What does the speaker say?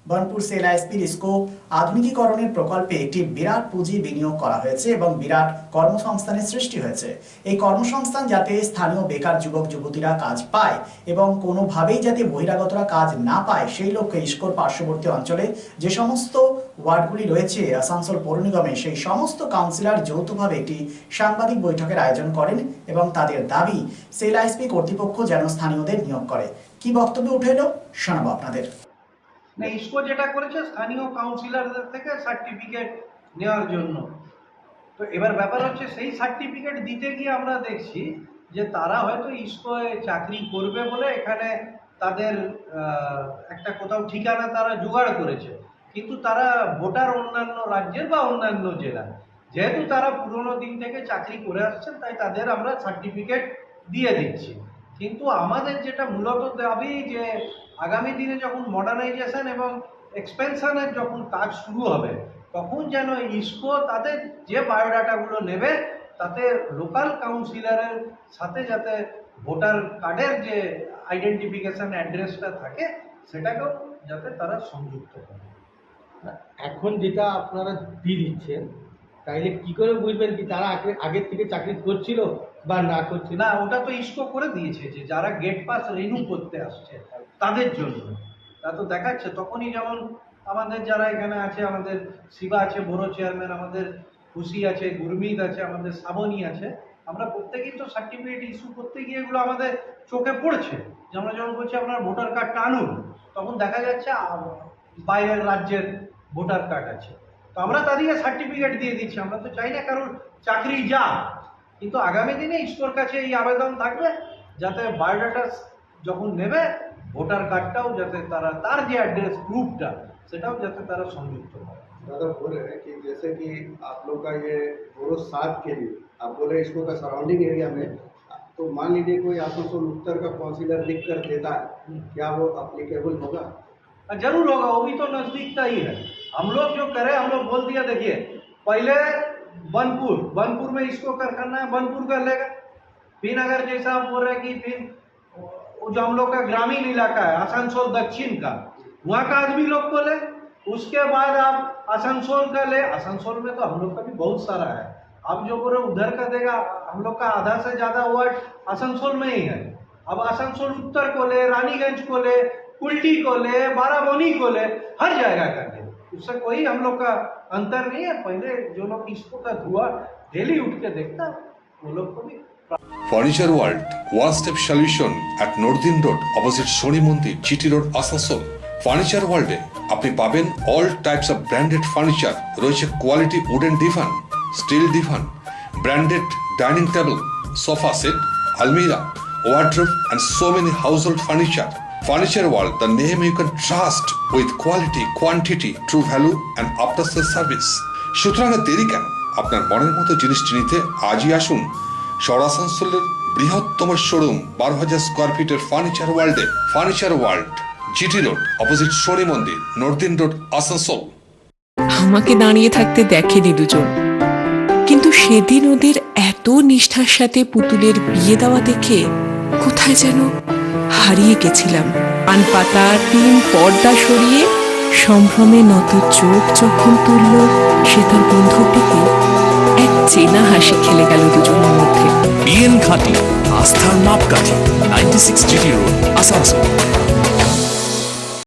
Burnpur sell ISP IISCO আধুনিকীকরণের প্রকল্পে একটি বিরাট পুঁজি বিনিয়োগ করা হয়েছে এবং বিরাট কর্মসংস্থানের সৃষ্টি হয়েছে। এই কর্মসংস্থান যাতে স্থানীয় বেকার যুবক যুবতীরা কাজ পায় এবং কোনোভাবেই যাতে বহিরাগতরা কাজ না পায় সেই লক্ষ্যে ইসকোর পার্শ্ববর্তী অঞ্চলে যে সমস্ত ওয়ার্ডগুলি রয়েছে আসানসোল পৌর নিগমে সেই সমস্ত কাউন্সিলর যৌথভাবে একটি সাংবাদিক বৈঠকের আয়োজন করেন এবং তাদের দাবি সেল আইএসপি কর্তৃপক্ষ যেন স্থানীয়দের নিয়োগ করে। কি বক্তব্য উঠে এলো শোনাবো আপনাদের। না, ইসকো যেটা করেছে স্থানীয় কাউন্সিলরদের থেকে সার্টিফিকেট নেওয়ার জন্য। তো এবার ব্যাপার হচ্ছে সেই সার্টিফিকেট দিতে গিয়ে আমরা দেখছি যে তারা হয়তো ইসকোয় চাকরি করবে বলে এখানে তাদের একটা কোথাও ঠিকানা তারা জোগাড় করেছে, কিন্তু তারা ভোটার অন্যান্য রাজ্যের বা অন্যান্য জেলার, যেহেতু তারা পুরোনো দিন থেকে চাকরি করে আসছেন তাই তাদের আমরা সার্টিফিকেট দিয়ে দিচ্ছি। কিন্তু আমাদের যেটা মূলত দাবি যে আগামী দিনে যখন মডার্নাইজেশন এবং এক্সপেনশনের যখন কাজ শুরু হবে তখন যেন ইসকো তাদের যে বায়োডাটাগুলো নেবে তাতে লোকাল কাউন্সিলরের সাথে যাতে ভোটার কার্ডের যে আইডেন্টিফিকেশন অ্যাড্রেসটা থাকে সেটাকেও যাতে তারা সংযুক্ত করে। এখন যেটা আপনারা দিয়ে দিচ্ছেন তাইলে কি করে বুঝবেন কি তারা আগের থেকে চাকরি করছিল বা না করছিল? না, ওটা তো ইসকো করে দিয়েছে যে যারা গেট পাস রিনিউ করতে আসছে তাদের জন্য। তা তো দেখাচ্ছে তখনই, যেমন আমাদের যারা এখানে আছে, আমাদের শিবা আছে বড় চেয়ারম্যান, আমাদের খুশি আছে, গুরমিত আছে, আমাদের শ্রাবণী আছে, আমরা প্রত্যেকেই তো সার্টিফিকেট ইস্যু করতে গিয়ে এগুলো আমাদের চোখে পড়ছে যে আমরা যখন বলছি আপনার ভোটার কার্ডটা আনুন তখন দেখা যাচ্ছে বাইরের রাজ্যের ভোটার কার্ড আছে। তো আমরা তাদেরকে সার্টিফিকেট দিয়ে দিচ্ছি, আমরা তো চাই না কারণ চাকরি যা, কিন্তু আগামী দিনে ইসকোর কাছে এই আবেদন থাকবে যাতে বায়োডাটা যখন নেবে ভোটার কার্ডটাও যাতে তারা তার যে एड्रेस प्रूफটা সেটাও যাতে তারা সংযুক্ত করে। दादा बोल रहे हैं कि जैसे कि आप लोग का ये बोरो 7 के लिए आप बोले इसको का सराउंडिंग एरिया में, तो मान लीजिए कोई आसनसोल उत्तर का काउंसिलर लिख कर देता है, क्या वो अप्लीकेबल होगा? जरूर होगा, वो भी तो नजदीक का ही है। हम लोग जो करें, हम लोग बोल दिया, देखिए पहले बनपुर में इसको करना है, बनपुर कर लेगा। फिर अगर जैसा आप बोल रहे हैं कि फिर वो जो हम लोग का ग्रामीण इलाका है आसनसोल दक्षिण का, वहाँ का आदमी लोग को ले। उसके बाद आप आसनसोल का ले, आसनसोल में तो हम लोग का भी बहुत सारा है, आप जो बोल रहे उधर का देगा, हम लोग का आधा से ज़्यादा वार्ड आसनसोल में ही है। अब आसनसोल उत्तर को ले, रानीगंज को ले, कुल्टी को ले, बाराबोनी को ले, हर जगह का ले, उससे कोई हम लोग का अंतर नहीं है। पहले जो लोग इसको का धुआं डेली उठ के देखता वो लोग को भी। Furniture world one step solution at northern road opposite Shani Mandir, GT road, Asansol. Furniture ওয়ার্ল্ডে আপনি পাবেন all types of branded furniture. রয়েছে quality wooden divan, steel divan, branded dining table, sofa set, আলমিরা, wardrobe and so many household furniture. Furniture World, the name you can trust with quality, quantity, true value and after sales service. সুতরাং দেরি কেন? আপনার মনের মতো জিনিসটি নিতে আজই আসুন আসানসোলের বৃহত্তম শোরুম 12,000 স্কোয়ার ফিটের ফার্নিচার ওয়ার্ল্ডে। Furniture world, GT road opposite Shani Mandir, northern road, Asansol. আমাকে দাঁড়িয়ে থাকতে দেখেনি দুজন, কিন্তু সেদিন ওদের এত নিষ্ঠার সাথে পুতুলের বিয়ে দেওয়া দেখে কোথায় যেন হারিয়ে গেছিলাম। পান পাতা টিন পর্দা সরিয়ে সম্ভ্রমে নত চোখ যখন তুলল সে তার বন্ধুটিকে, এক চেনা হাসি খেলে গেল দুজনের মধ্যে। বিএন ঘাটি, আস্থার মাপকাঠি, 96 জিটি রোড, আসানসোল।